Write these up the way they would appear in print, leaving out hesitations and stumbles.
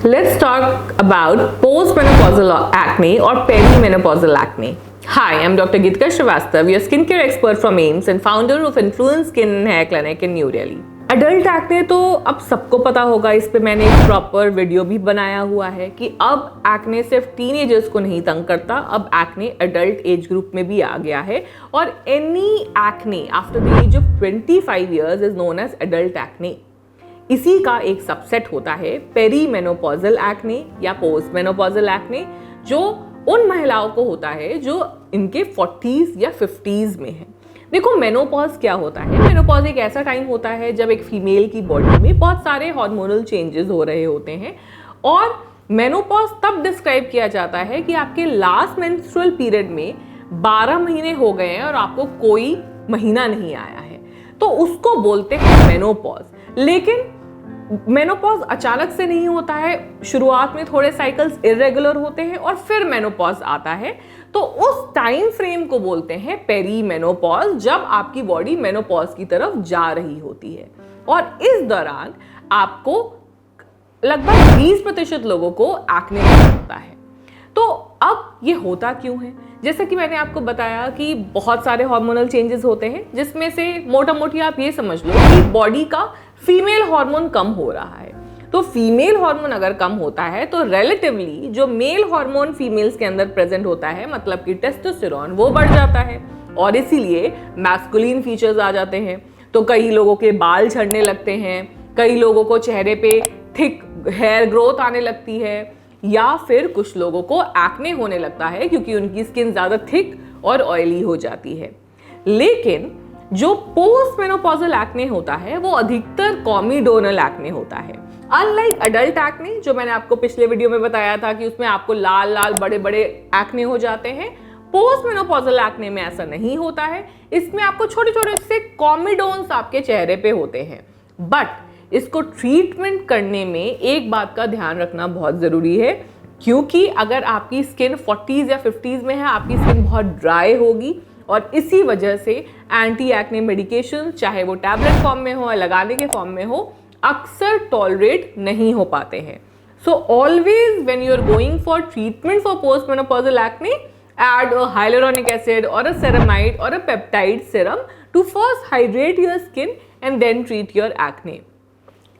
Let's talk about postmenopausal acne or perimenopausal acne. Hi, I'm Dr. Geetika Srivastava, your skincare expert from AIIMS and founder of Influence Skin and Hair Clinic in New Delhi. Adult acne तो अब सबको पता होगा, इस पे मैंने एक proper video भी बनाया हुआ है कि अब एक्ने सिर्फ टीनेजर्स को नहीं तंग करता, अब एक्ने अडल्ट एज ग्रुप में भी आ गया है और any acne after the age of 25 years is known as adult acne. इसी का एक सबसेट होता है पेरीमेनोपॉजल एक्ने या पोस्टमेनोपॉजल एक्ने, जो उन महिलाओं को होता है जो इनके 40s या 50s में है। देखो, मेनोपॉज क्या होता है? मेनोपॉज एक ऐसा टाइम होता है जब एक फीमेल की बॉडी में बहुत सारे हार्मोनल चेंजेस हो रहे होते हैं और मेनोपॉज तब डिस्क्राइब किया जाता है कि आपके लास्ट मेंस्ट्रुअल पीरियड में 12 महीने हो गए हैं और आपको कोई महीना नहीं आया है, तो उसको बोलते हैं मेनोपॉज। लेकिन मेनोपॉज अचानक से नहीं होता है, शुरुआत में थोड़े साइकिल्स इरेगुलर होते हैं और फिर मेनोपॉज आता है, तो उस टाइम फ्रेम को बोलते हैं पेरीमेनोपॉज, जब आपकी बॉडी मेनोपॉज की तरफ जा रही होती है। और इस दौरान आपको लगभग 20% लोगों को एक्ने होता है। तो अब ये होता क्यों है? जैसे कि मैंने आपको बताया कि बहुत सारे हार्मोनल चेंजेस होते हैं, जिसमें से मोटा मोटी आप ये समझ लो कि बॉडी का फीमेल हार्मोन कम हो रहा है। तो फीमेल हार्मोन अगर कम होता है तो रिलेटिवली जो मेल हार्मोन फीमेल्स के अंदर प्रेजेंट होता है, मतलब कि टेस्टोस्टेरोन, वो बढ़ जाता है और इसीलिए मैस्कुलिन फीचर्स आ जाते हैं। तो कई लोगों के बाल झड़ने लगते हैं, कई लोगों को चेहरे पे थिक हेयर ग्रोथ आने लगती है, या फिर कुछ लोगों को एक्ने होने लगता है क्योंकि उनकी स्किन ज़्यादा थिक और ऑयली हो जाती है। लेकिन जो पोस्ट मेनोपॉजल एक्ने होता है वो अधिकतर कॉमीडोनल एक्ने होता है। अनलाइक अडल्ट एक्ने, जो मैंने आपको पिछले वीडियो में बताया था कि उसमें आपको लाल लाल बड़े बड़े एक्ने हो जाते हैं, पोस्ट मेनोपॉजल एक्ने में ऐसा नहीं होता है। इसमें आपको छोटे छोटे से कॉमीडोन्स आपके चेहरे पे होते हैं। बट इसको ट्रीटमेंट करने में एक बात का ध्यान रखना बहुत ज़रूरी है, क्योंकि अगर आपकी स्किन 40s या 50s में है, आपकी स्किन बहुत ड्राई होगी और इसी वजह से एंटी एक्ने मेडिकेशन, चाहे वो टैबलेट फॉर्म में हो या लगाने के फॉर्म में हो, अक्सर टॉलरेट नहीं हो पाते हैं। So always when you are going for treatment for post menopausal acne, add a hyaluronic acid or a ceramide or a peptide serum to first hydrate your skin and then treat your acne.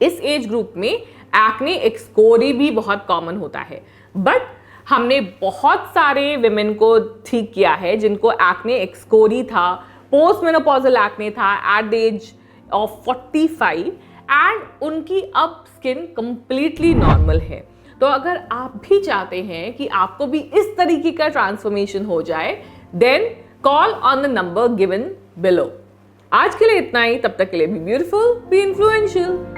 इस age group में acne एक्सकोरी भी बहुत common होता है, but हमने बहुत सारे women को ठीक किया है जिनको एक्ने एक्सकोरी था, पोस्ट मेनोपॉजल एक्ने था at the age of 45 and उनकी अब स्किन कंप्लीटली नॉर्मल है। तो अगर आप भी चाहते हैं कि आपको भी इस तरीके का ट्रांसफॉर्मेशन हो जाए, then call on the number given below. आज के लिए इतना ही, तब तक के लिए बी ब्यूटीफुल, बी इन्फ्लुएंशियल।